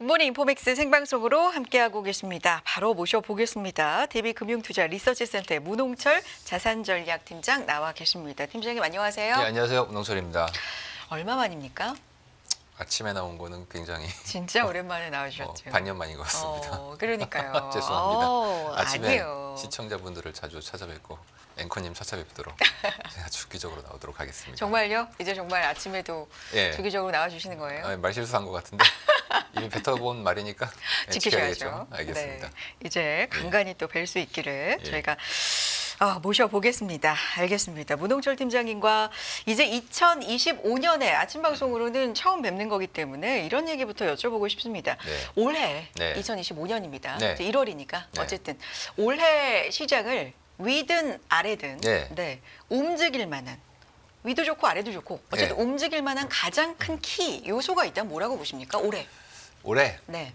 굿모닝 인포맥스 생방송으로 함께하고 계십니다. 바로 모셔보겠습니다. DB금융투자 리서치센터의 문홍철 자산전략팀장 나와 계십니다. 팀장님 안녕하세요. 네, 안녕하세요. 문홍철입니다. 얼마 만입니까? 아침에 나온 거는 굉장히 진짜 오랜만에 나와주셨죠. 반년 만인 것 같습니다. 그러니까요. 죄송합니다. 아침에 아니에요. 시청자분들을 자주 찾아뵙고 앵커님 찾아뵙도록 제가 주기적으로 나오도록 하겠습니다. 정말요? 이제 정말 아침에도 예. 주기적으로 나와주시는 거예요? 말실수한 것 같은데 이미 뱉어본 말이니까 지키셔야죠. 알겠습니다. 네. 이제 간간히 또 뵐 수 있기를 예. 저희가 모셔보겠습니다. 알겠습니다. 문홍철 팀장님과 이제 2025년에 아침 방송으로는 처음 뵙는 거기 때문에 이런 얘기부터 여쭤보고 싶습니다. 네. 올해 네. 2025년입니다. 네. 1월이니까 네. 어쨌든 올해 시장을 위든 아래든 네. 움직일 만한 위도 좋고 아래도 좋고 어쨌든 네. 움직일 만한 가장 큰 키 요소가 있다면 뭐라고 보십니까? 올해 네.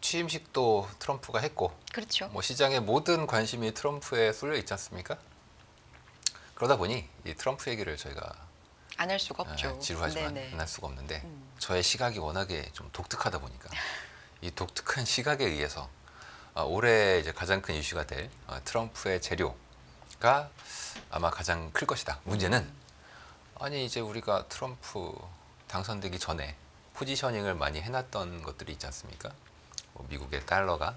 취임식도 트럼프가 했고 그렇죠. 시장의 모든 관심이 트럼프에 쏠려 있지 않습니까? 그러다 보니 이 트럼프 얘기를 저희가 안 할 수가 없죠. 지루하지만 네네. 안 할 수가 없는데 저의 시각이 워낙에 좀 독특하다 보니까 이 독특한 시각에 의해서 올해 이제 가장 큰 이슈가 될 트럼프의 재료가 아마 가장 클 것이다. 문제는 아니 이제 우리가 트럼프 당선되기 전에 포지셔닝을 많이 해놨던 것들이 있지 않습니까? 미국의 달러가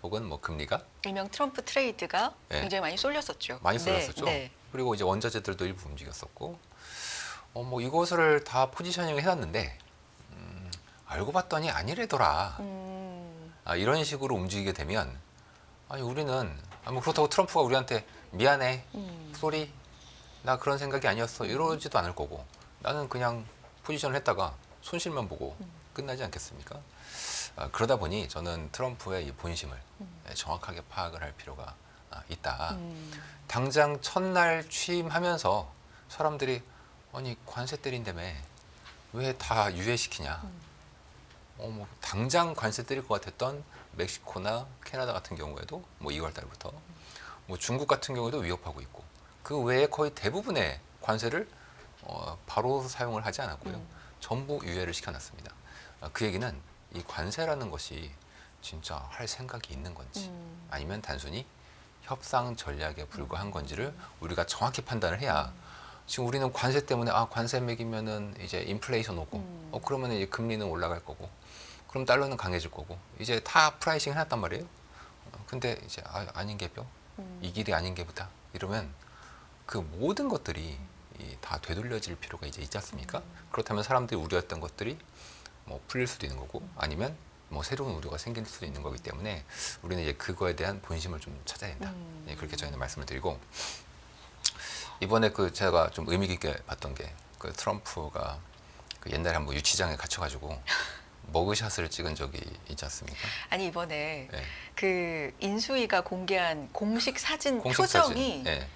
혹은 금리가 일명 트럼프 트레이드가 네. 굉장히 많이 쏠렸었죠. 많이 쏠렸었죠. 네. 그리고 이제 원자재들도 일부 움직였었고, 이것을 다 포지셔닝을 해놨는데 알고 봤더니 아니래더라. 이런 식으로 움직이게 되면 아니 우리는 그렇다고 트럼프가 우리한테 미안해, 쏘리, 나 그런 생각이 아니었어 이러지도 않을 거고 나는 그냥 포지션을 했다가 손실만 보고 끝나지 않겠습니까? 그러다 보니 저는 트럼프의 이 본심을 정확하게 파악을 할 필요가 있다. 당장 첫날 취임하면서 사람들이 아니 관세 때린다며 왜 다 유예시키냐. 당장 관세 때릴 것 같았던 멕시코나 캐나다 같은 경우에도 2월 달부터 중국 같은 경우에도 위협하고 있고 그 외에 거의 대부분의 관세를 바로 사용을 하지 않았고요. 전부 유예를 시켜놨습니다. 그 얘기는 이 관세라는 것이 진짜 할 생각이 있는 건지 아니면 단순히 협상 전략에 불과한 건지를 우리가 정확히 판단을 해야 지금 우리는 관세 때문에 관세 매기면은 이제 인플레이션 오고 그러면 이제 금리는 올라갈 거고 그럼 달러는 강해질 거고 이제 다 프라이싱 해놨단 말이에요. 근데 이제 아닌 게 뼈, 이 길이 아닌 게 보다 이러면 그 모든 것들이 다 되돌려질 필요가 이제 있지 않습니까? 그렇다면 사람들이 우려했던 것들이 풀릴 수도 있는 거고 아니면 새로운 우려가 생길 수도 있는 거기 때문에 우리는 이제 그거에 대한 본심을 좀 찾아야 된다. 그렇게 저희는 말씀을 드리고 이번에 제가 좀 의미 깊게 봤던 게 트럼프가 옛날에 한번 유치장에 갇혀가지고 머그샷을 찍은 적이 있지 않습니까? 아니 이번에 네. 그 인수위가 공개한 공식 사진 공식 표정이 사진. 네.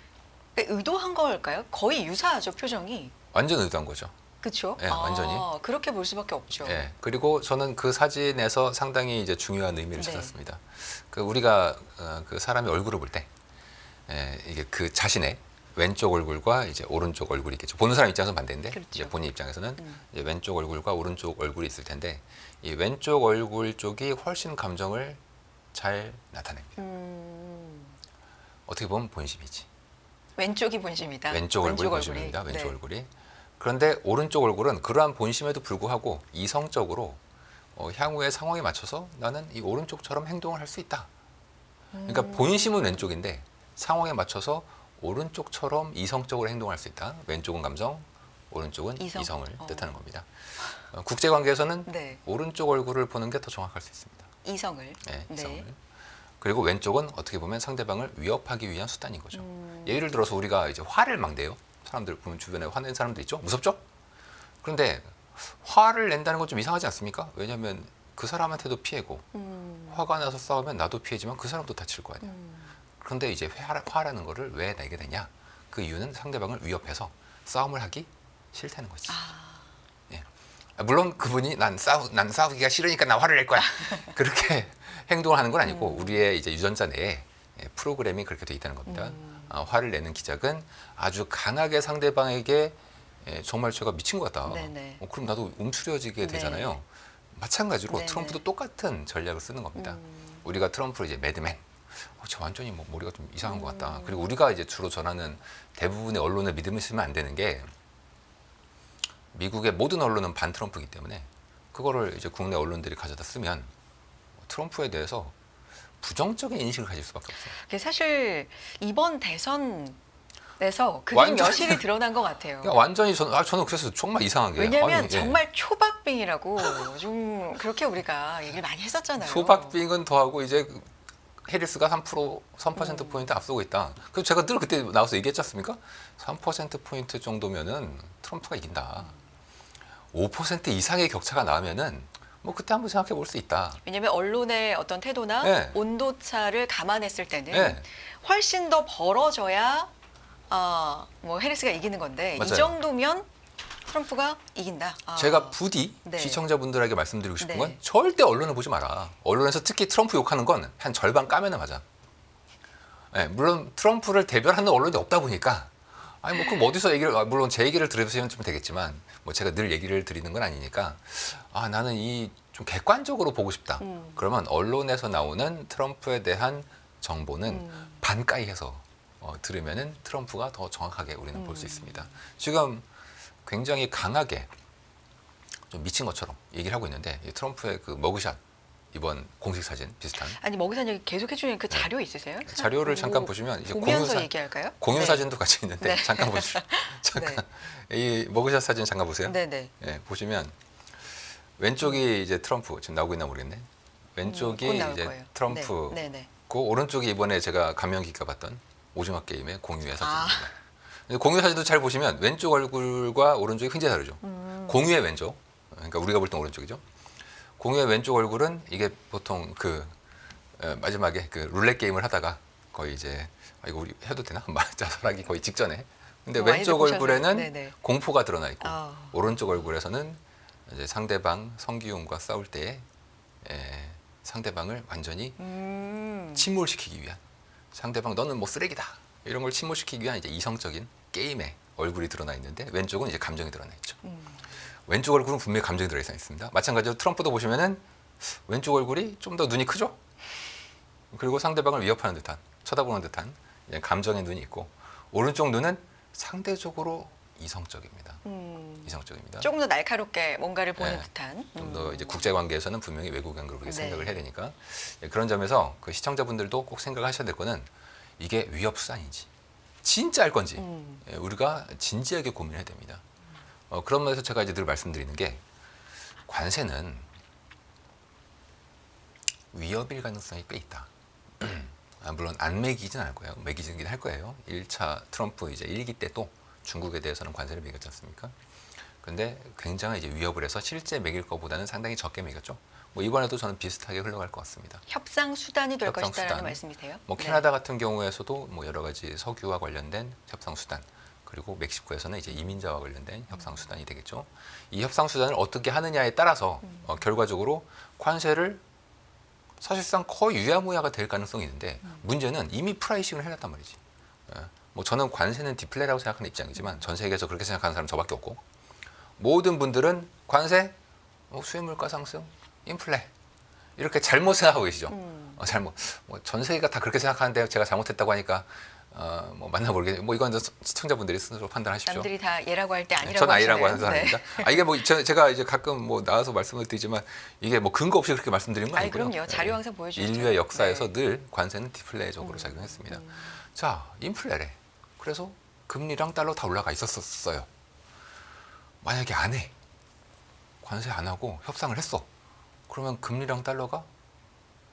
의도한 걸까요? 거의 유사하죠 표정이. 완전 의도한 거죠. 그렇죠? 네, 완전히. 그렇게 볼 수밖에 없죠. 네. 그리고 저는 그 사진에서 상당히 이제 중요한 의미를 네. 찾았습니다. 우리가 그 사람의 얼굴을 볼 때 이게 그 자신의 왼쪽 얼굴과 이제 오른쪽 얼굴이 있겠죠. 보는 사람 입장에서는 반대인데 그렇죠. 이제 본인 입장에서는 이제 왼쪽 얼굴과 오른쪽 얼굴이 있을 텐데 이 왼쪽 얼굴 쪽이 훨씬 감정을 잘 나타냅니다. 어떻게 보면 본심이지. 왼쪽이 본심이다. 왼쪽 얼굴이 왼쪽 본심입니다. 왼쪽 네. 얼굴이. 그런데 오른쪽 얼굴은 그러한 본심에도 불구하고 이성적으로 향후의 상황에 맞춰서 나는 이 오른쪽처럼 행동을 할 수 있다. 그러니까 본심은 왼쪽인데 상황에 맞춰서 오른쪽처럼 이성적으로 행동할 수 있다. 왼쪽은 감정, 오른쪽은 이성을 뜻하는 겁니다. 국제관계에서는 네. 오른쪽 얼굴을 보는 게 더 정확할 수 있습니다. 이성을. 네, 이성을. 그리고 왼쪽은 어떻게 보면 상대방을 위협하기 위한 수단인 거죠. 예를 들어서 우리가 이제 화를 막 내요. 사람들 보면 주변에 화낸 사람도 있죠. 무섭죠? 그런데 화를 낸다는 건 좀 이상하지 않습니까? 왜냐하면 그 사람한테도 피해고 화가 나서 싸우면 나도 피해지만 그 사람도 다칠 거 아니야. 그런데 이제 화라는 거를 왜 내게 되냐? 그 이유는 상대방을 위협해서 싸움을 하기 싫다는 거지. 예. 물론 그분이 난 싸우기가 싫으니까 나 화를 낼 거야. 그렇게 행동을 하는 건 아니고 우리의 이제 유전자 내에 프로그램이 그렇게 돼 있다는 겁니다. 화를 내는 기작은 아주 강하게 상대방에게 정말 제가 미친 것 같다. 네네. 그럼 나도 움츠려지게 되잖아요. 마찬가지로 네네. 트럼프도 똑같은 전략을 쓰는 겁니다. 우리가 트럼프를 이제 매드맨, 저 완전히 뭐 머리가 좀 이상한 것 같다. 그리고 우리가 이제 주로 전하는 대부분의 언론을 믿으시면 안 되는 게 미국의 모든 언론은 반 트럼프이기 때문에 그거를 이제 국내 언론들이 가져다 쓰면 트럼프에 대해서 부정적인 인식을 가질 수밖에 없어요. 그게 사실 이번 대선에서 그게 완전- 여실히 드러난 것 같아요. 그러니까 완전히 저는 그래서 정말 이상한 게 왜냐하면 아니, 예. 정말 초박빙이라고 좀 그렇게 우리가 얘기를 많이 했었잖아요. 소박빙은 더하고 이제 해리스가 3%포인트 앞서고 있다. 그래서 제가 늘 그때 나와서 얘기했지 않습니까? 3%포인트 정도면은 트럼프가 이긴다. 5% 이상의 격차가 나면은 뭐 그때 한번 생각해 볼 수 있다. 왜냐하면 언론의 어떤 태도나 네. 온도차를 감안했을 때는 네. 훨씬 더 벌어져야 뭐 해리스가 이기는 건데 맞아요. 이 정도면 트럼프가 이긴다. 제가 부디 네. 시청자분들에게 말씀드리고 싶은 네. 건 절대 언론을 보지 마라. 언론에서 특히 트럼프 욕하는 건 한 절반 까면은 맞아. 네, 물론 트럼프를 대변하는 언론이 없다 보니까 아니 뭐 그럼 어디서 얘기를 물론 제 얘기를 들으시면 좀 되겠지만 뭐 제가 늘 얘기를 드리는 건 아니니까 나는 이 좀 객관적으로 보고 싶다. 그러면 언론에서 나오는 트럼프에 대한 정보는 반가이해서 들으면은 트럼프가 더 정확하게 우리는 볼 수 있습니다. 지금 굉장히 강하게 좀 미친 것처럼 얘기를 하고 있는데 이 트럼프의 그 머그샷 이번 공식 사진 비슷한 아니 먹이산 얘기 계속 해주는 그 자료 있으세요? 자료를 그거 잠깐 보시면 이제 보면서 얘기할까요? 공유 네. 사진도 같이 있는데 네. 잠깐 보시죠. 잠깐 이 머그샷 사진 잠깐 보세요. 네네. 예, 보시면 왼쪽이 이제 트럼프 지금 나오고 있나 모르겠네. 곧 왼쪽이 나올 이제 거예요. 트럼프. 네. 네네. 그 오른쪽이 이번에 제가 감명 깊게 봤던 오징어 게임의 공유의 아. 사진입니다. 근데 공유 사진도 잘 보시면 왼쪽 얼굴과 오른쪽이 굉장히 다르죠. 공유의 왼쪽, 그러니까 우리가 볼 때 오른쪽이죠. 공유의 왼쪽 얼굴은 이게 보통 그 마지막에 그 룰렛 게임을 하다가 거의 이제 이거 우리 해도 되나? 자살하기 거의 직전에. 근데 많이들 왼쪽 보셔서. 얼굴에는 네네. 공포가 드러나 있고 아. 오른쪽 얼굴에서는 이제 상대방 성기훈과 싸울 때 상대방을 완전히 침몰시키기 위한 상대방 너는 뭐 쓰레기다 이런 걸 침몰시키기 위한 이제 이성적인 게임에 얼굴이 드러나 있는데 왼쪽은 이제 감정이 드러나 있죠. 왼쪽 얼굴은 분명히 감정이 들어 있습니다. 마찬가지로 트럼프도 보시면은 왼쪽 얼굴이 좀 더 눈이 크죠. 그리고 상대방을 위협하는 듯한 쳐다보는 듯한 감정의 눈이 있고 오른쪽 눈은 상대적으로 이성적입니다. 이성적입니다. 조금 더 날카롭게 뭔가를 보는 네. 듯한. 좀 더 이제 국제 관계에서는 분명히 외국인으로 그렇게 네. 생각을 해야 되니까 그런 점에서 그 시청자분들도 꼭 생각하셔야 될 거는 이게 위협 수단인지 진짜 할 건지 우리가 진지하게 고민해야 됩니다. 그런 면에서 제가 이제 늘 말씀드리는 게 관세는 위협일 가능성이 꽤 있다. 물론 안 매기진 않을 거예요. 매기진 할 거예요. 1차 트럼프 이제 1기 때도 중국에 대해서는 관세를 매겼지 않습니까? 근데 굉장히 이제 위협을 해서 실제 매길 것보다는 상당히 적게 매겼죠. 뭐 이번에도 저는 비슷하게 흘러갈 것 같습니다. 협상 수단이 될 협상 것이다라는 수단. 말씀이세요? 뭐 캐나다 같은 경우에서도 뭐 여러 가지 석유와 관련된 협상 수단 그리고 멕시코에서는 이제 이민자와 관련된 협상 수단이 되겠죠. 이 협상 수단을 어떻게 하느냐에 따라서 결과적으로 관세를 사실상 거의 유야무야가 될 가능성이 있는데 문제는 이미 프라이싱을 해놨단 말이지. 뭐 저는 관세는 디플레라고 생각하는 입장이지만 전 세계에서 그렇게 생각하는 사람 저밖에 없고 모든 분들은 관세, 수입물가 상승, 인플레 이렇게 잘못 생각하고 계시죠. 잘못. 뭐 전 세계가 다 그렇게 생각하는데 제가 잘못했다고 하니까 뭐 맞나 모르겠네요. 뭐 이건 시청자분들이 스스로 판단하십시오. 남들이 다 예라고 할 때 아니라고 전 아니라고 하시나요? 하는 사람입니다. 이게 뭐 제가 이제 가끔 뭐 나와서 말씀을 드리지만 이게 뭐 근거 없이 그렇게 말씀드리는 건 아니, 아니고요. 그럼요. 자료 항상 보여주시죠. 인류의 역사에서 네. 늘 관세는 디플레적으로 작용했습니다. 자, 인플레래. 그래서 금리랑 달러 다 올라가 있었어요. 만약에 안 해. 관세 안 하고 협상을 했어. 그러면 금리랑 달러가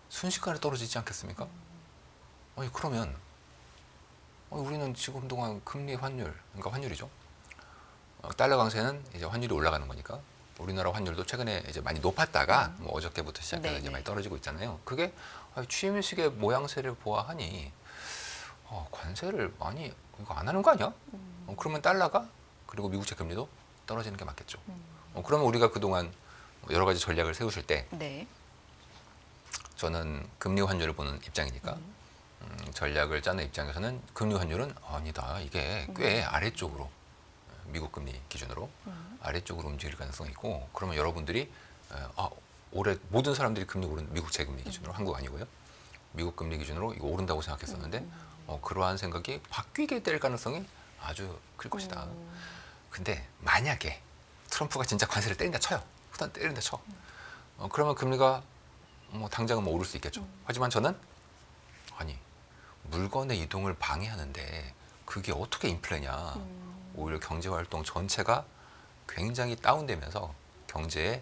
순식간에 떨어지지 않겠습니까? 아니 그러면 우리는 지금 동안 금리 환율, 그러니까 환율이죠. 달러 강세는 이제 환율이 올라가는 거니까 우리나라 환율도 최근에 이제 많이 높았다가 뭐 어저께부터 시작해서 네네. 이제 많이 떨어지고 있잖아요. 그게 취임식의 모양새를 보아하니 관세를 많이 이거 안 하는 거 아니야? 그러면 달러가 그리고 미국채 금리도 떨어지는 게 맞겠죠. 그러면 우리가 그동안 여러 가지 전략을 세우실 때 네. 저는 금리 환율을 보는 입장이니까 전략을 짜는 입장에서는 금리 환율은 아니다. 이게 꽤 아래쪽으로 미국 금리 기준으로 아래쪽으로 움직일 가능성이 있고 그러면 여러분들이 올해 모든 사람들이 금리 오른 미국 재금리 기준으로 한국 아니고요. 미국 금리 기준으로 이거 오른다고 생각했었는데 그러한 생각이 바뀌게 될 가능성이 아주 클 것이다. 근데 만약에 트럼프가 진짜 관세를 때린다 쳐요. 일단 때린다 쳐. 그러면 금리가 뭐 당장은 뭐 오를 수 있겠죠. 하지만 저는 아니 물건의 이동을 방해하는데 그게 어떻게 인플레냐. 오히려 경제 활동 전체가 굉장히 다운되면서 경제에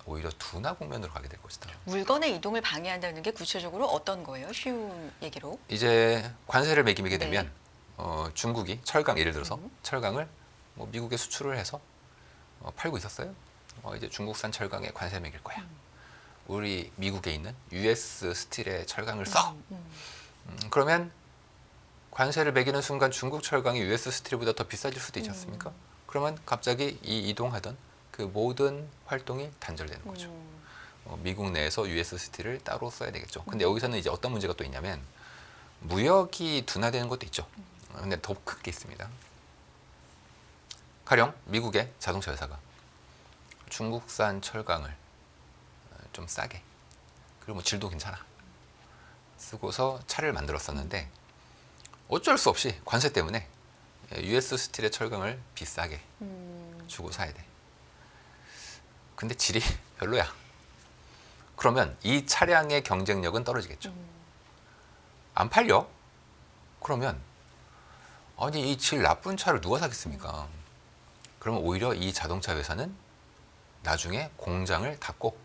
오히려 둔화 국면으로 가게 될 것이다. 물건의 이동을 방해한다는 게 구체적으로 어떤 거예요? 쉬운 얘기로. 이제 관세를 매기게 네. 되면 중국이 철강 예를 들어서 철강을 뭐 미국에 수출을 해서 팔고 있었어요. 이제 중국산 철강에 관세 매길 거야. 우리 미국에 있는 US 스틸의 철강을 써. 그러면 관세를 매기는 순간 중국 철강이 US 스틸보다 더 비싸질 수도 있지 않습니까? 그러면 갑자기 이 이동하던 그 모든 활동이 단절되는 거죠. 미국 내에서 US 스틸을 따로 써야 되겠죠. 근데 여기서는 이제 어떤 문제가 또 있냐면 무역이 둔화되는 것도 있죠. 근데 더 큰 게 있습니다. 가령 미국의 자동차 회사가 중국산 철강을 좀 싸게 그리고 뭐 질도 괜찮아 쓰고서 차를 만들었었는데 어쩔 수 없이 관세 때문에 US 스틸의 철강을 비싸게 주고 사야 돼. 근데 질이 별로야. 그러면 이 차량의 경쟁력은 떨어지겠죠. 안 팔려? 그러면 아니 이 질 나쁜 차를 누가 사겠습니까? 그러면 오히려 이 자동차 회사는 나중에 공장을 닫고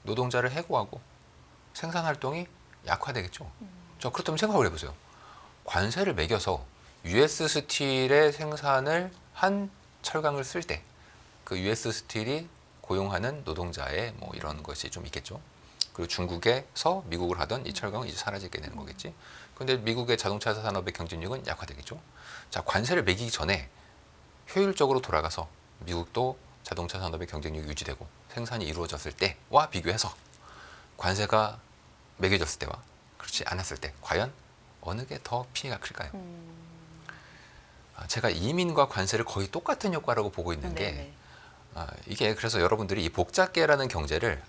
노동자를 해고하고 생산 활동이 약화되겠죠. 자, 그렇다면 생각을 해보세요. 관세를 매겨서 US 스틸의 생산을 한 철강을 쓸 때 그 US 스틸이 고용하는 노동자의 뭐 이런 것이 좀 있겠죠. 그리고 중국에서 미국을 하던 이 철강은 이제 사라지게 되는 거겠지. 그런데 미국의 자동차 산업의 경쟁력은 약화되겠죠. 자, 관세를 매기기 전에 효율적으로 돌아가서 미국도 자동차 산업의 경쟁력이 유지되고 생산이 이루어졌을 때와 비교해서 관세가 매겨졌을 때와 그렇지 않았을 때 과연 어느 게 더 피해가 클까요? 제가 이민과 관세를 거의 똑같은 효과라고 보고 있는 게 이게 그래서 여러분들이 이 복잡계라는 경제를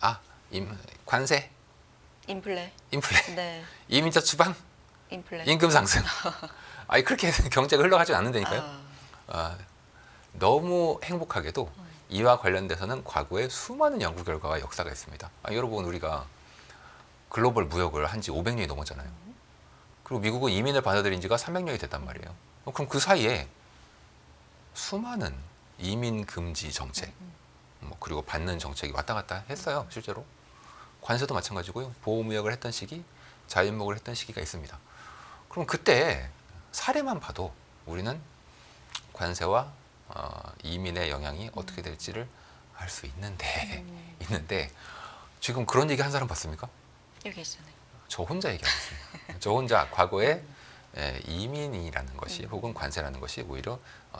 관세, 인플레. 네. 이민자 추방, 인플레. 임금 상승. 그렇게 경제가 흘러가지 않는다니까요. 너무 행복하게도 이와 관련돼서는 과거에 수많은 연구 결과와 역사가 있습니다. 여러분 우리가 글로벌 무역을 한 지 500년이 넘었잖아요. 그리고 미국은 이민을 받아들인 지가 300년이 됐단 말이에요. 그럼 그 사이에 수많은 이민 금지 정책, 그리고 받는 정책이 왔다 갔다 했어요. 실제로. 관세도 마찬가지고요. 보호무역을 했던 시기, 자유무역을 했던 시기가 있습니다. 그럼 그때 사례만 봐도 우리는 관세와 이민의 영향이 어떻게 될지를 알 수 있는데 지금 그런 얘기 한 사람 봤습니까? 여기 있잖아요. 저 혼자 얘기하고 있습니다. 저 혼자 과거에 이민이라는 것이 혹은 관세라는 것이 오히려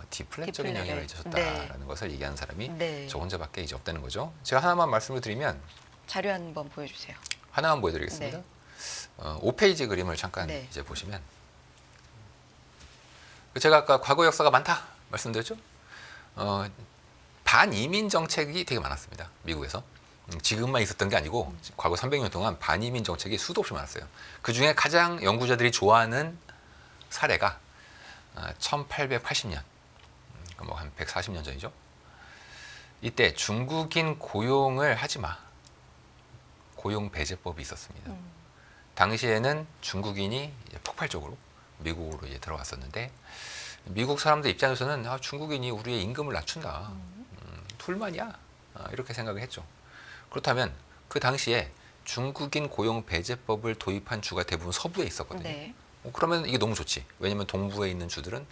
디플레적인 영향을 미쳤다라는 것을 얘기하는 사람이 저 혼자밖에 이제 없다는 거죠. 제가 하나만 말씀을 드리면 자료 한번 보여주세요. 하나만 보여드리겠습니다. 5페이지 그림을 잠깐 이제 보시면 제가 아까 과거 역사가 많다 말씀드렸죠. 반이민 정책이 되게 많았습니다. 미국에서. 지금만 있었던 게 아니고 과거 300년 동안 반이민 정책이 수도 없이 많았어요. 그중에 가장 연구자들이 좋아하는 사례가 1880년, 뭐 한 140년 전이죠. 이때 중국인 고용을 하지 마. 고용 배제법이 있었습니다. 당시에는 중국인이 이제 폭발적으로 미국으로 이제 들어왔었는데 미국 사람들 입장에서는 중국인이 우리의 임금을 낮춘다. 불만이야. 이렇게 생각을 했죠. 그렇다면 그 당시에 중국인 고용 배제법을 도입한 주가 대부분 서부에 있었거든요. 그러면 이게 너무 좋지. 왜냐하면 동부에 있는 주들은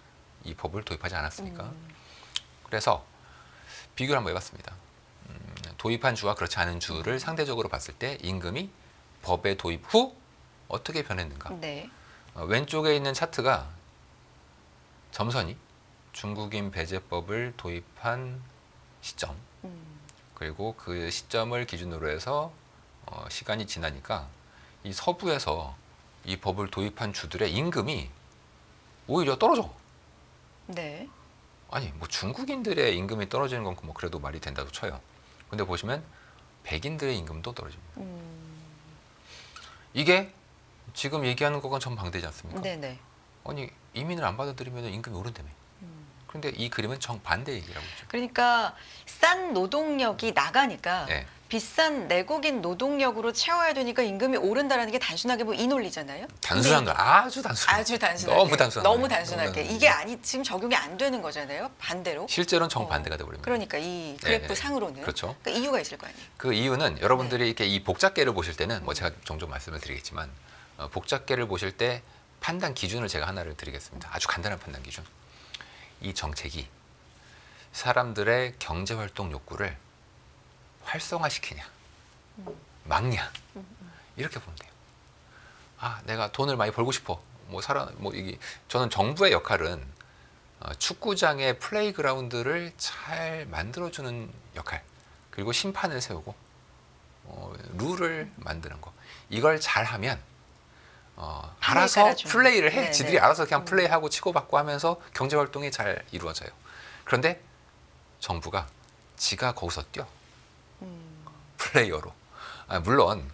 이 법을 도입하지 않았으니까. 그래서 비교를 한번 해봤습니다. 도입한 주와 그렇지 않은 주를 상대적으로 봤을 때 임금이 법의 도입 후 어떻게 변했는가. 왼쪽에 있는 차트가 점선이 중국인 배제법을 도입한 시점 그리고 그 시점을 기준으로 해서 시간이 지나니까 이 서부에서 이 법을 도입한 주들의 임금이 오히려 떨어져. 아니 뭐 중국인들의 임금이 떨어지는 건 뭐 그래도 말이 된다고 쳐요. 근데 보시면 백인들의 임금도 떨어집니다. 이게 지금 얘기하는 거건 정반대지 않습니까? 네네. 아니 이민을 안 받아들이면 임금이 오른다며. 그런데 이 그림은 정반대 얘기라고 있죠. 그러니까 싼 노동력이 나가니까 네. 비싼 내국인 노동력으로 채워야 되니까 임금이 오른다라는 게 단순하게 뭐 이 논리잖아요. 단순한 근데 거 아주 단순. 아주 단순하게. 너무 단순한 너무 거예요. 단순하게. 너무 이게 아니 지금 적용이 안 되는 거잖아요. 반대로. 실제로는 정반대가 돼버립니다. 그러니까 이 그래프 네. 상으로는 그렇죠. 그러니까 이유가 있을 거 아니에요. 그 이유는 여러분들이 이렇게 이 복잡계를 보실 때는 뭐 제가 종종 말씀을 드리겠지만 복잡계를 보실 때 판단 기준을 제가 하나를 드리겠습니다. 아주 간단한 판단 기준. 이 정책이 사람들의 경제 활동 욕구를 활성화시키냐, 막냐 이렇게 보면 돼요. 아, 내가 돈을 많이 벌고 싶어. 이게 저는 정부의 역할은 축구장의 플레이그라운드를 잘 만들어주는 역할, 그리고 심판을 세우고 룰을 만드는 거. 이걸 잘하면 알아서 깔아주는. 플레이를 해. 네네. 지들이 알아서 그냥 플레이하고 치고받고 하면서 경제 활동이 잘 이루어져요. 그런데 정부가 지가 거기서 뛰어. 플레이어로. 물론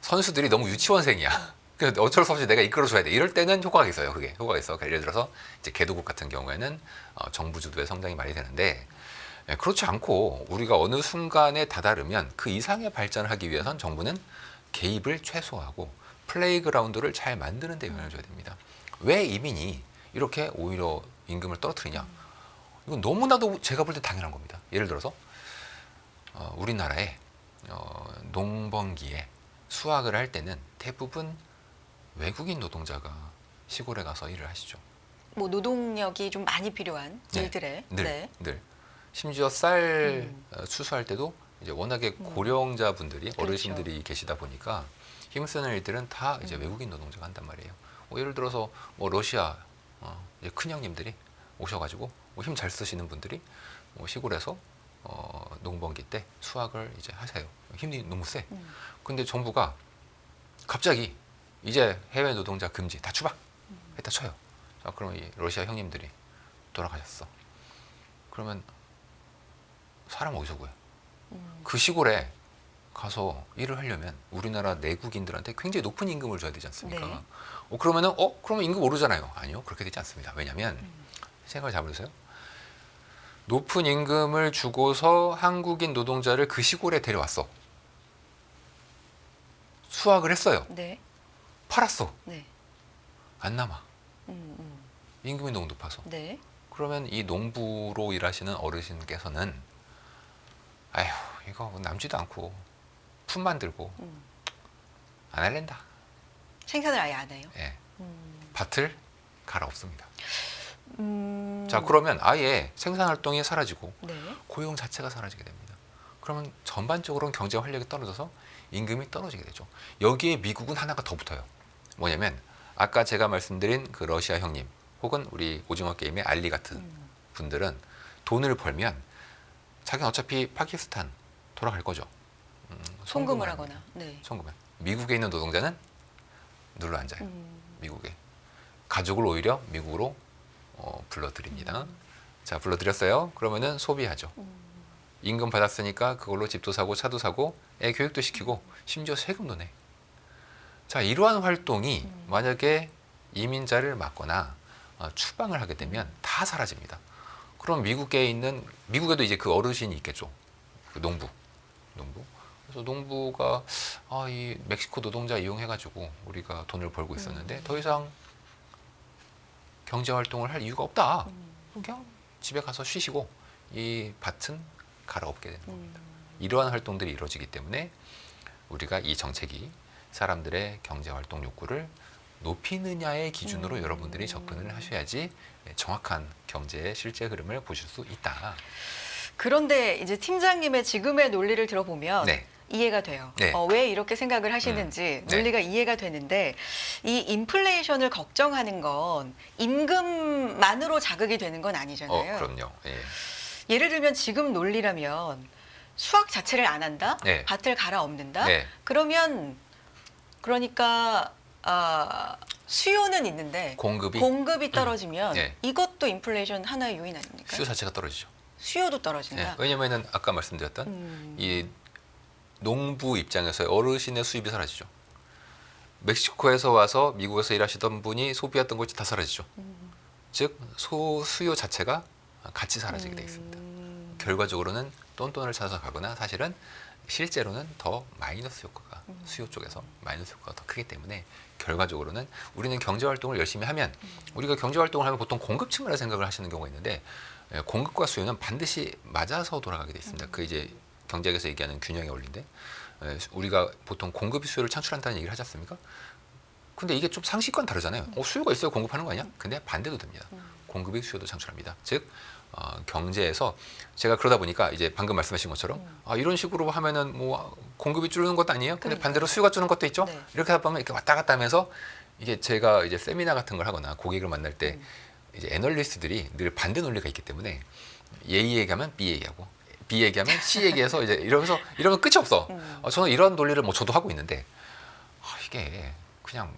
선수들이 너무 유치원생이야. 그래서 어쩔 수 없이 내가 이끌어줘야 돼. 이럴 때는 효과가 있어요. 그게 효과가 있어. 예를 들어서 이제 개도국 같은 경우에는 정부 주도에 성장이 많이 되는데 그렇지 않고 우리가 어느 순간에 다다르면 그 이상의 발전을 하기 위해선 정부는 개입을 최소화하고 플레이그라운드를 잘 만드는 데 영향을 줘야 됩니다. 왜 이민이 이렇게 오히려 임금을 떨어뜨리냐? 이건 너무나도 제가 볼 때 당연한 겁니다. 예를 들어서 우리나라에 농번기에 수확을 할 때는 대부분 외국인 노동자가 시골에 가서 일을 하시죠. 뭐 노동력이 좀 많이 필요한 네. 일들에 늘. 심지어 쌀 수수할 때도 이제 워낙에 고령자분들이 그렇죠. 어르신들이 계시다 보니까 힘쓰는 일들은 다 이제 외국인 노동자가 한단 말이에요. 예를 들어서 뭐 러시아 이제 큰형님들이 오셔가지고 힘 잘 쓰시는 분들이 시골에서 농번기 때 수확을 이제 하세요. 힘이 너무 세. 근데 정부가 갑자기 이제 해외 노동자 금지 다 추박 했다 쳐요. 자, 그러면 이 러시아 형님들이 돌아가셨어. 그러면 사람 어디서 구해? 그 시골에 가서 일을 하려면 우리나라 내국인들한테 굉장히 높은 임금을 줘야 되지 않습니까? 네. 그러면은 그러면 임금 오르잖아요. 아니요, 그렇게 되지 않습니다. 왜냐하면 생각을 잡으세요. 높은 임금을 주고서 한국인 노동자를 그 시골에 데려왔어. 수확을 했어요. 네. 팔았어. 네. 안 남아. 음. 임금이 너무 높아서. 네. 그러면 이 농부로 일하시는 어르신께서는 아휴 이거 남지도 않고 품만 들고 안 할랜다. 생산을 아예 안 해요. 예. 밭을 갈아엎습니다. 음. 자, 그러면 아예 생산 활동이 사라지고 네. 고용 자체가 사라지게 됩니다. 그러면 전반적으로는 경제 활력이 떨어져서 임금이 떨어지게 되죠. 여기에 미국은 하나가 더 붙어요. 뭐냐면 아까 제가 말씀드린 그 러시아 형님 혹은 우리 오징어 게임의 알리 같은 분들은 돈을 벌면 자기는 어차피 파키스탄 돌아갈 거죠. 송금을 합니다. 하거나. 네. 송금을. 미국에 있는 노동자는 눌러 앉아요. 미국에. 가족을 오히려 미국으로 불러들입니다. 자, 불러들였어요. 그러면은 소비하죠. 임금 받았으니까 그걸로 집도 사고 차도 사고 애 교육도 시키고 심지어 세금도 내. 자, 이러한 활동이 만약에 이민자를 막거나 추방을 하게 되면 다 사라집니다. 그럼 미국에도 이제 그 어르신이 있겠죠. 그 농부. 그래서 농부가 이 멕시코 노동자 이용해가지고 우리가 돈을 벌고 있었는데 더 이상 경제 활동을 할 이유가 없다. 그냥 집에 가서 쉬시고 이 밭은 갈아엎게 되는 겁니다. 이러한 활동들이 이루어지기 때문에 우리가 이 정책이 사람들의 경제 활동 욕구를 높이느냐의 기준으로 여러분들이 접근을 하셔야지 정확한 경제의 실제 흐름을 보실 수 있다. 그런데 이제 팀장님의 지금의 논리를 들어보면 네. 이해가 돼요. 네. 왜 이렇게 생각을 하시는지 네. 논리가 이해가 되는데 이 인플레이션을 걱정하는 건 임금만으로 자극이 되는 건 아니잖아요. 그럼요. 예. 예를 들면 지금 논리라면 수확 자체를 안 한다, 네. 밭을 갈아엎는다. 네. 그러니까 수요는 있는데 공급이 떨어지면 네. 이것도 인플레이션 하나의 요인 아닙니까? 수요 자체가 떨어지죠. 수요도 떨어진다. 왜냐면은 아까 말씀드렸던 이 농부 입장에서 어르신의 수입이 사라지죠. 멕시코에서 와서 미국에서 일하시던 분이 소비했던 것이 다 사라지죠. 즉 수요 자체가 같이 사라지게 돼 있습니다. 결과적으로는 똔똔을 찾아서 가거나 사실은 실제로는 더 마이너스 효과가 수요 쪽에서 마이너스 효과가 더 크기 때문에 결과적으로는 우리는 경제활동을 열심히 하면 우리가 경제활동을 하면 보통 공급 측면을 생각을 하시는 경우가 있는데 공급과 수요는 반드시 맞아서 돌아가게 돼 있습니다. 그 이제 경제학에서 얘기하는 균형의 원리인데 우리가 보통 공급이 수요를 창출한다는 얘기를 하지 않습니까? 근데 이게 좀 상식과는 다르잖아요. 수요가 있어야 공급하는 거 아니야? 근데 반대도 됩니다. 공급이 수요도 창출합니다. 즉 경제에서 제가 그러다 보니까 이제 방금 말씀하신 것처럼 이런 식으로 하면은 뭐 공급이 줄는 것도 아니에요. 근데 그러니까. 반대로 수요가 주는 것도 있죠. 네. 이렇게 하다 보면 이렇게 왔다 갔다 하면서 이게 제가 이제 세미나 같은 걸 하거나 고객을 만날 때 이제 애널리스트들이 늘 반대 논리가 있기 때문에 A 얘기하면 B 얘기하고 B 얘기하면 C 얘기해서 이제 이러면서 이러면 끝이 없어. 저는 이런 논리를 뭐 저도 하고 있는데 이게 그냥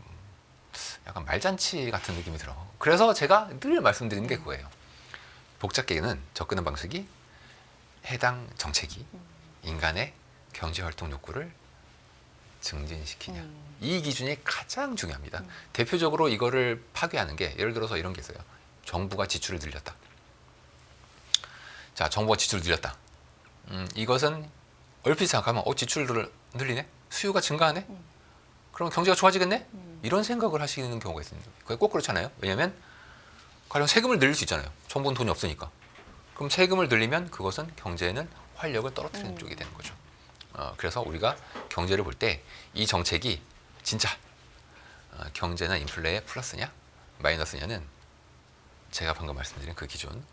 약간 말잔치 같은 느낌이 들어. 그래서 제가 늘 말씀드리는 게 그거예요. 복잡계는 접근하는 방식이 해당 정책이 인간의 경제활동 욕구를 증진시키냐. 이 기준이 가장 중요합니다. 대표적으로 이거를 파괴하는 게 예를 들어서 이런 게 있어요. 정부가 지출을 늘렸다. 자, 정부가 지출을 늘렸다. 이것은 얼핏 생각하면 지출을 늘리네? 수요가 증가하네? 그럼 경제가 좋아지겠네? 이런 생각을 하시는 경우가 있습니다. 그게 꼭 그렇잖아요. 왜냐하면 가령 세금을 늘릴 수 있잖아요. 정부는 돈이 없으니까. 그럼 세금을 늘리면 그것은 경제에는 활력을 떨어뜨리는 쪽이 되는 거죠. 그래서 우리가 경제를 볼 때 이 정책이 진짜 경제나 인플레의 플러스냐 마이너스냐는 제가 방금 말씀드린 그 기준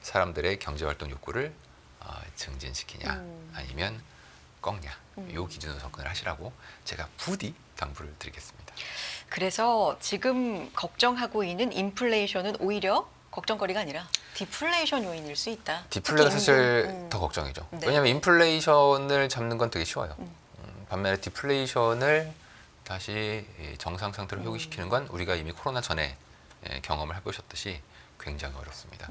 사람들의 경제활동 욕구를 증진시키냐 아니면 꺾냐 이 기준으로 접근을 하시라고 제가 부디 당부를 드리겠습니다. 그래서 지금 걱정하고 있는 인플레이션은 오히려 걱정거리가 아니라 디플레이션 요인일 수 있다. 디플레가 특히 사실 더 걱정이죠. 네. 왜냐하면 인플레이션을 잡는 건 되게 쉬워요. 반면에 디플레이션을 다시 정상 상태로 회복시키는 건 우리가 이미 코로나 전에 경험을 해보셨듯이 굉장히 어렵습니다.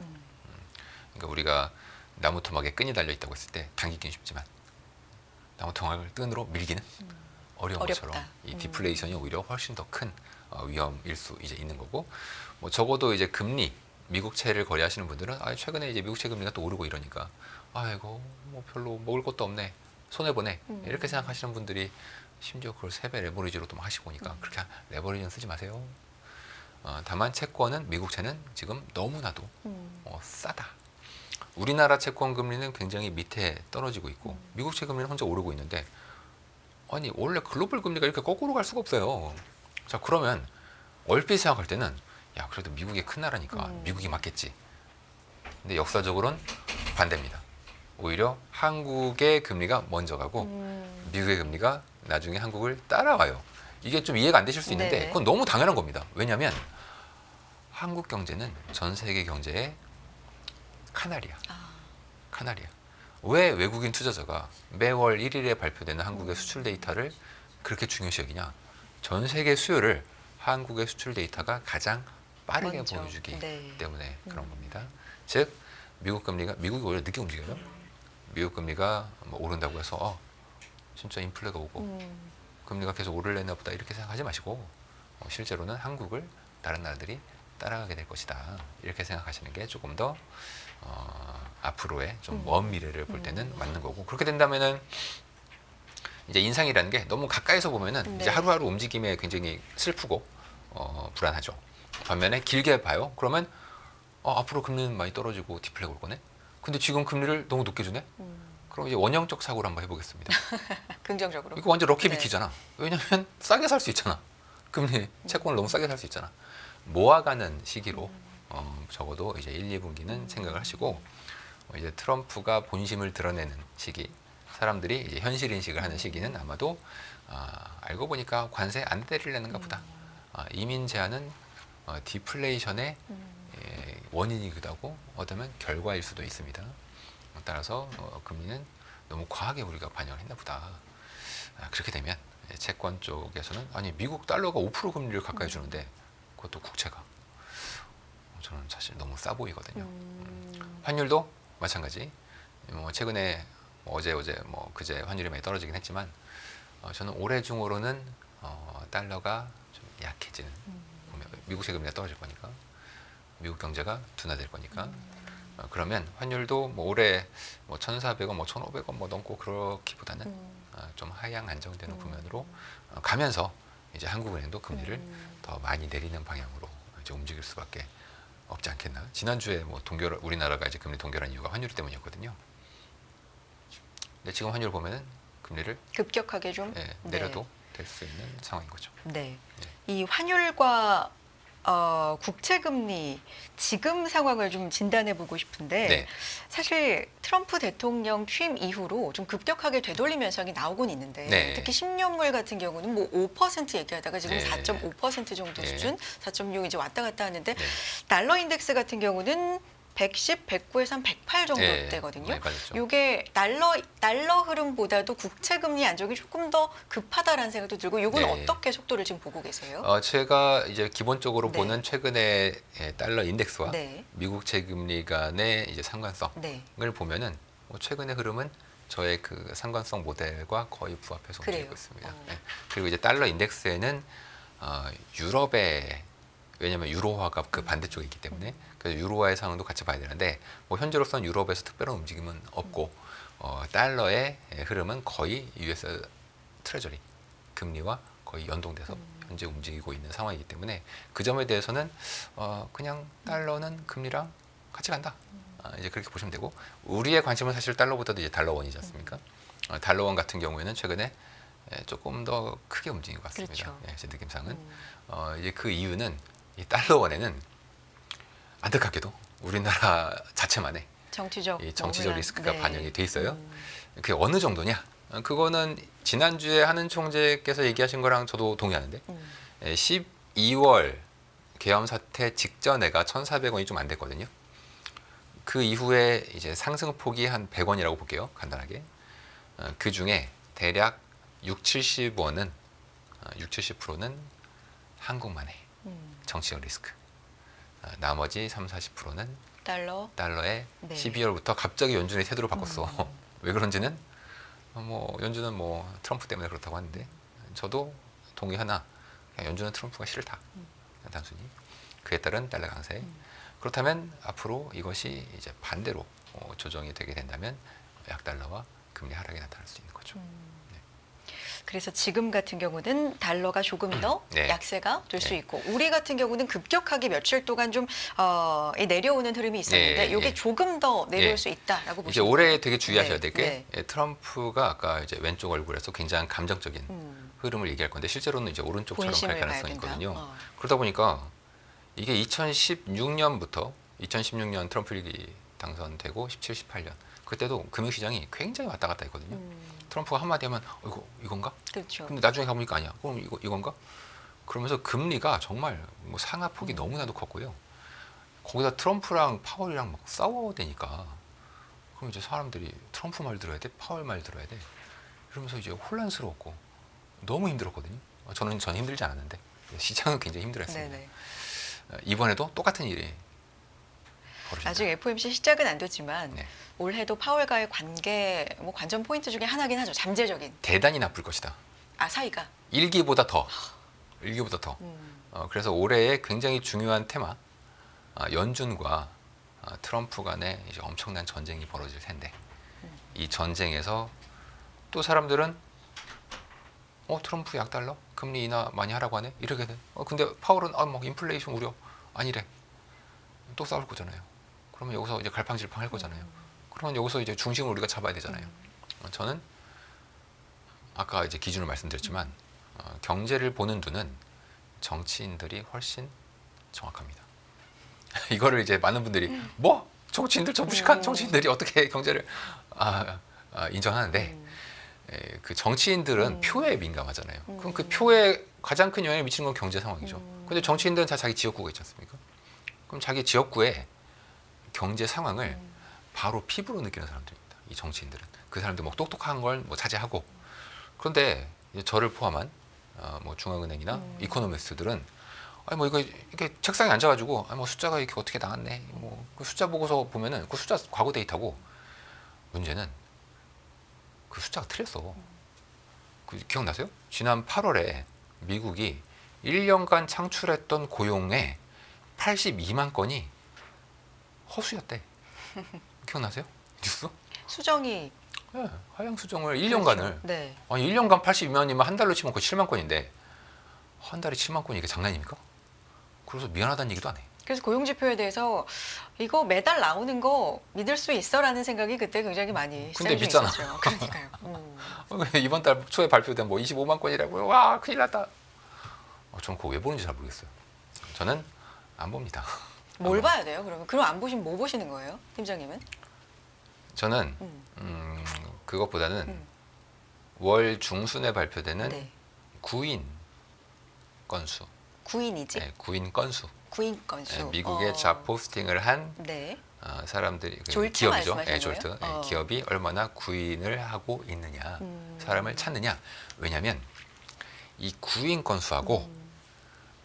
그러니까 우리가 나무 토막에 끈이 달려 있다고 했을 때 당기기는 쉽지만 나무 토막을 끈으로 밀기는 어려운 어렵다. 것처럼 이 디플레이션이 오히려 훨씬 더 큰 위험일 수 이제 있는 거고 뭐 적어도 이제 금리 미국채를 거래하시는 분들은 최근에 이제 미국채 금리가 또 오르고 이러니까 아이고 뭐 별로 먹을 것도 없네 손해 보네 이렇게 생각하시는 분들이 심지어 그걸 3배 레버리지로 또 하시고 오니까 그렇게 레버리지는 쓰지 마세요. 다만 채권은 미국채는 지금 너무나도 싸다. 우리나라 채권 금리는 굉장히 밑에 떨어지고 있고 미국채 금리는 혼자 오르고 있는데 아니 원래 글로벌 금리가 이렇게 거꾸로 갈 수가 없어요. 자 그러면 얼핏 생각할 때는 야 그래도 미국이 큰 나라니까 미국이 맞겠지. 근데 역사적으로는 반대입니다. 오히려 한국의 금리가 먼저 가고 미국의 금리가 나중에 한국을 따라와요. 이게 좀 이해가 안 되실 수 있는데 네네. 그건 너무 당연한 겁니다. 왜냐하면 한국 경제는 전 세계 경제의 카나리야. 카나리야. 왜 외국인 투자자가 매월 1일에 발표되는 한국의 수출 데이터를 그렇게 중요시 여기냐? 전 세계 수요를 한국의 수출 데이터가 가장 빠르게 먼저. 보여주기 네. 때문에 그런 겁니다. 즉 미국이 오히려 늦게 움직여요. 미국 금리가 뭐 오른다고 해서 진짜 인플레가 오고 금리가 계속 오르려나 보다 이렇게 생각하지 마시고 실제로는 한국을 다른 나라들이 따라가게 될 것이다. 이렇게 생각하시는 게 조금 더 앞으로의 좀 먼 미래를 볼 때는 맞는 거고 그렇게 된다면은 이제 인상이라는 게 너무 가까이서 보면은 이제 하루하루 움직임에 굉장히 슬프고 불안하죠. 반면에 길게 봐요. 그러면 앞으로 금리는 많이 떨어지고 디플레가 올 거네. 근데 지금 금리를 너무 높게 주네. 그럼 이제 원형적 사고를 한번 해보겠습니다. 긍정적으로. 이거 완전 럭키비키잖아. 왜냐하면 싸게 살 수 있잖아. 금리 채권을 너무 싸게 살 수 있잖아. 모아가는 시기로 적어도 이제 1, 2분기는 생각을 하시고 이제 트럼프가 본심을 드러내는 시기, 사람들이 이제 현실 인식을 하는 시기는 아마도 알고 보니까 관세 안 때리려는가 보다. 이민 제한은 디플레이션의 원인이기도 하고 어쩌면 결과일 수도 있습니다. 따라서 금리는 너무 과하게 우리가 반영을 했나 보다. 그렇게 되면 채권 쪽에서는 아니 미국 달러가 5% 금리를 가까이 주는데 그것도 국채가 저는 사실 너무 싸 보이거든요. 환율도 마찬가지. 최근에 뭐 어제 뭐 그제 환율이 많이 떨어지긴 했지만 저는 올해 중으로는 달러가 좀 약해지는 보면 미국 세금리가 떨어질 거니까 미국 경제가 둔화될 거니까 그러면 환율도 뭐 올해 뭐 1,400원, 뭐 1,500원 뭐 넘고 그렇기보다는 좀 하향 안정되는 국면으로 가면서 이제 한국은행도 금리를 더 많이 내리는 방향으로 이제 움직일 수밖에 없지 않겠나. 지난주에 뭐 우리나라가 이제 금리 동결한 이유가 환율 때문이었거든요. 근데 지금 환율 보면은 금리를 급격하게 좀 내려도 될 수 있는 상황인 거죠. 네. 이 환율과 국채금리 지금 상황을 좀 진단해 보고 싶은데 네. 사실 트럼프 대통령 취임 이후로 좀 급격하게 되돌림 현상이 나오곤 있는데 네. 특히 10년물 같은 경우는 뭐 5% 얘기하다가 지금 네. 4.5% 정도 네. 수준, 4.6 이제 왔다 갔다 하는데 네. 달러 인덱스 같은 경우는 110, 109에서 한 108 정도 네. 되거든요. 많이 빠졌죠. 이게 달러 흐름보다도 국채 금리 안정이 조금 더 급하다라는 생각도 들고 이건 네. 어떻게 속도를 지금 보고 계세요? 제가 이제 기본적으로 네. 보는 최근의 달러 인덱스와 네. 미국 채금리 간의 이제 상관성을 네. 보면은 뭐 최근의 흐름은 저의 그 상관성 모델과 거의 부합해서 그래요. 움직이고 있습니다. 네. 그리고 이제 달러 인덱스에는 유럽의 왜냐하면 유로화가 그 반대쪽에 있기 때문에 그래서 유로화의 상황도 같이 봐야 되는데 뭐 현재로서는 유럽에서 특별한 움직임은 없고 달러의 흐름은 거의 US 트레저리 금리와 거의 연동돼서 현재 움직이고 있는 상황이기 때문에 그 점에 대해서는 그냥 달러는 금리랑 같이 간다. 이제 그렇게 보시면 되고 우리의 관심은 사실 달러보다도 이제 달러원이지 않습니까? 달러원 같은 경우에는 최근에 조금 더 크게 움직인 것 같습니다. 그렇죠. 제 느낌상은 이제 그 이유는 이 달러원에는 안타깝게도 우리나라 자체만의 정치적 이 정치적 리스크가 네. 반영이 돼 있어요. 그게 어느 정도냐? 그거는 지난주에 한은 총재께서 얘기하신 거랑 저도 동의하는데 12월 계엄 사태 직전에가 1,400원이 좀 안 됐거든요. 그 이후에 이제 상승폭이 한 100원이라고 볼게요. 간단하게. 그 중에 대략 70는 한국만의 정치적 리스크. 나머지 40는 달러의 네. 12월부터 갑자기 연준의 태도를 바꿨어. 왜 그런지는 뭐 연준은 뭐 트럼프 때문에 그렇다고 하는데 저도 동의하나 그냥 연준은 트럼프가 싫다. 단순히 그에 따른 달러 강세. 그렇다면 앞으로 이것이 이제 반대로 조정이 되게 된다면 약달러와 금리 하락이 나타날 수 있는 거죠. 그래서 지금 같은 경우는 달러가 조금 더 네. 약세가 될 수 네. 있고 우리 같은 경우는 급격하게 며칠 동안 좀 내려오는 흐름이 있었는데 네. 이게 네. 조금 더 내려올 네. 수 있다라고 보시면 이제 올해 되게 주의하셔야 될 네. 게 트럼프가 아까 이제 왼쪽 얼굴에서 굉장히 감정적인 흐름을 얘기할 건데 실제로는 이제 오른쪽처럼 갈 본심을 봐야 가능성이 된다. 있거든요. 그러다 보니까 이게 2016년 트럼프 1기 당선되고 17, 18년 그때도 금융시장이 굉장히 왔다 갔다 했거든요. 트럼프가 한마디 하면 이건가? 그렇죠. 근데 나중에 가보니까 아니야. 그럼 이건가? 그러면서 금리가 정말 뭐 상하폭이 너무나도 컸고요. 거기다 트럼프랑 파월이랑 막 싸워대니까 그럼 이제 사람들이 트럼프 말 들어야 돼? 파월 말 들어야 돼? 이러면서 이제 혼란스러웠고 너무 힘들었거든요. 저는 힘들지 않았는데 시장은 굉장히 힘들었습니다. 네네. 이번에도 똑같은 일이 벌어진다. 아직 FOMC 시작은 안 됐지만 네. 올해도 파월과의 관계 뭐 관전 포인트 중에 하나긴 하죠. 잠재적인 대단히 나쁠 것이다. 사이가. 일기보다 더. 그래서 올해의 굉장히 중요한 테마 연준과 트럼프 간의 이제 엄청난 전쟁이 벌어질 텐데 이 전쟁에서 또 사람들은 트럼프 약달러 금리 인하 많이 하라고 하네 이렇게 돼. 근데 파월은 막 인플레이션 우려 아니래. 또 싸울 거잖아요. 그러면 여기서 이제 갈팡질팡 할 거잖아요. 그러면 여기서 이제 중심을 우리가 잡아야 되잖아요. 저는 아까 이제 기준을 말씀드렸지만 경제를 보는 눈은 정치인들이 훨씬 정확합니다. 이거를 이제 많은 분들이 정치인들 저 무식한 정치인들이 어떻게 경제를 인정하는데 그 정치인들은 표에 민감하잖아요. 그럼 그 표에 가장 큰 영향을 미치는 건 경제 상황이죠. 근데 정치인들은 다 자기 지역구가 있지 않습니까? 그럼 자기 지역구의 경제 상황을 바로 피부로 느끼는 사람들입니다. 이 정치인들은 그 사람들 뭐 똑똑한 걸 뭐 자제하고 그런데 이제 저를 포함한 뭐 중앙은행이나 이코노미스트들은 뭐 이게 책상에 앉아가지고 뭐 숫자가 이렇게 어떻게 나왔네 뭐 그 숫자 보고서 보면은 그 숫자 과거 데이터고 문제는 그 숫자가 틀렸어. 그 기억나세요? 지난 8월에 미국이 1년간 창출했던 고용의 82만 건이 허수였대. 기억나세요? 뉴스? 수정이 네, 하향 수정을 1년간을. 그렇죠. 네. 아니 1년간 82만이면 한 달로 치면 거의 7만 건인데 한 달에 7만 건이 이게 장난입니까? 그래서 미안하다는 얘기도 안 해. 그래서 고용 지표에 대해서 이거 매달 나오는 거 믿을 수 있어라는 생각이 그때 굉장히 많이 근데 쌓여져 믿잖아. 있었죠. 그러니까요. 이번 달 초에 발표된 뭐 25만 건이라고요? 와 큰일 났다. 저는 그거 왜 보는지 잘 모르겠어요. 저는 안 봅니다. 뭘 봐야 돼요? 그러면 그럼 안 보시면 뭐 보시는 거예요, 팀장님은? 저는 그것보다는 음. 월 중순에 발표되는 네. 구인 건수, 구인이지. 네, 구인 건수. 구인 건수. 네, 미국의 잡 포스팅을 한 네. 사람들이 그 졸트 기업이죠. 말씀하시는 네, 졸트. 거예요? 네, 기업이 얼마나 구인을 하고 있느냐, 사람을 찾느냐. 왜냐하면 이 구인 건수하고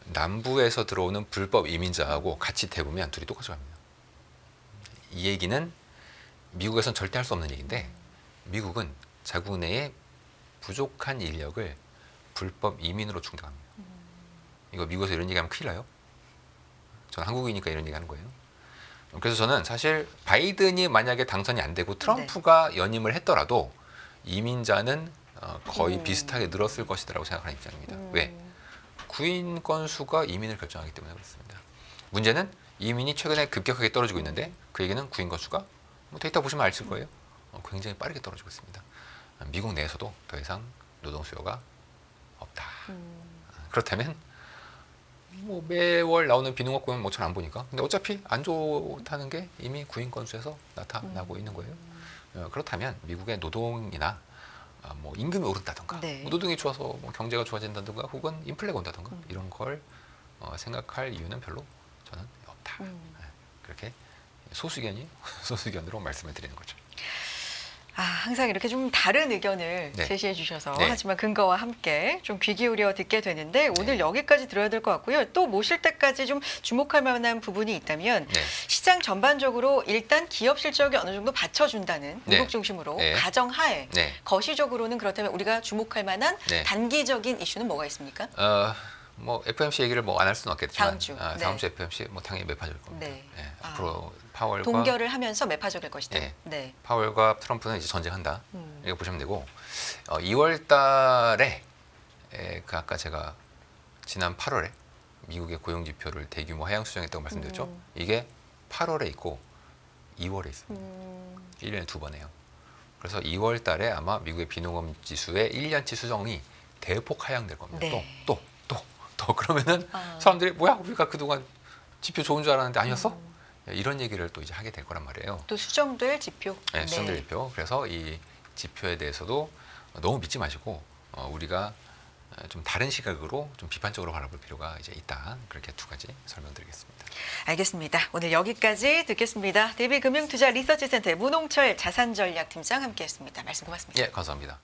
남부에서 들어오는 불법 이민자하고 같이 대보면 둘이 똑같이 갑니다. 이 얘기는 미국에선 절대 할 수 없는 얘기인데 미국은 자국 내에 부족한 인력을 불법 이민으로 충당합니다. 이거 미국에서 이런 얘기하면 큰일 나요. 저는 한국이니까 이런 얘기하는 거예요. 그래서 저는 사실 바이든이 만약에 당선이 안 되고 트럼프가 연임을 했더라도 이민자는 거의 비슷하게 늘었을 것이라고 생각하는 입장입니다. 왜? 구인 건수가 이민을 결정하기 때문에 그렇습니다. 문제는 이민이 최근에 급격하게 떨어지고 있는데 그 얘기는 구인 건수가 뭐 데이터 보시면 아실 거예요. 굉장히 빠르게 떨어지고 있습니다. 미국 내에서도 더 이상 노동 수요가 없다. 그렇다면 뭐 매월 나오는 비농업 고용 뭐 잘 안 보니까 근데 어차피 안 좋다는 게 이미 구인 건수에서 나타나고 있는 거예요. 그렇다면 미국의 노동이나 뭐 임금이 오른다든가 네. 뭐 노동이 좋아서 뭐 경제가 좋아진다든가 혹은 인플레가 온다든가 이런 걸 생각할 이유는 별로 저는 없다. 그렇게 소수견으로 말씀을 드리는 거죠. 항상 이렇게 좀 다른 의견을 네. 제시해 주셔서 네. 하지만 근거와 함께 좀 귀 기울여 듣게 되는데 오늘 네. 여기까지 들어야 될 것 같고요. 또 모실 때까지 좀 주목할 만한 부분이 있다면 네. 시장 전반적으로 일단 기업 실적이 어느 정도 받쳐준다는 네. 미국 중심으로 네. 가정하에 네. 거시적으로는 그렇다면 우리가 주목할 만한 네. 단기적인 이슈는 뭐가 있습니까? 뭐 FOMC 얘기를 뭐 안 할 수는 없겠지만 다음 주. 다음 네. 주 FOMC 뭐 당연히 매파적일 겁니다. 네. 앞으로 파월과 동결을 하면서 매파적일 것이다. 네. 네. 파월과 트럼프는 이제 전쟁한다. 이렇게 보시면 되고 2월 달에 그 아까 제가 지난 8월에 미국의 고용 지표를 대규모 하향 수정했다고 말씀드렸죠. 이게 8월에 있고 2월에 있습니다. 1년에 두 번 해요. 그래서 2월 달에 아마 미국의 비농업 지수의 1년치 수정이 대폭 하향될 겁니다. 네. 또 그러면은 사람들이 뭐야 우리가 그동안 지표 좋은 줄 알았는데 아니었어? 이런 얘기를 또 이제 하게 될 거란 말이에요. 또 수정될 지표. 네, 수정될 지표. 그래서 이 지표에 대해서도 너무 믿지 마시고 우리가 좀 다른 시각으로 좀 비판적으로 바라볼 필요가 이제 있다. 그렇게 두 가지 설명드리겠습니다. 알겠습니다. 오늘 여기까지 듣겠습니다. DB금융투자 리서치센터의 문홍철 자산전략팀장 함께했습니다. 말씀 고맙습니다. 예, 감사합니다.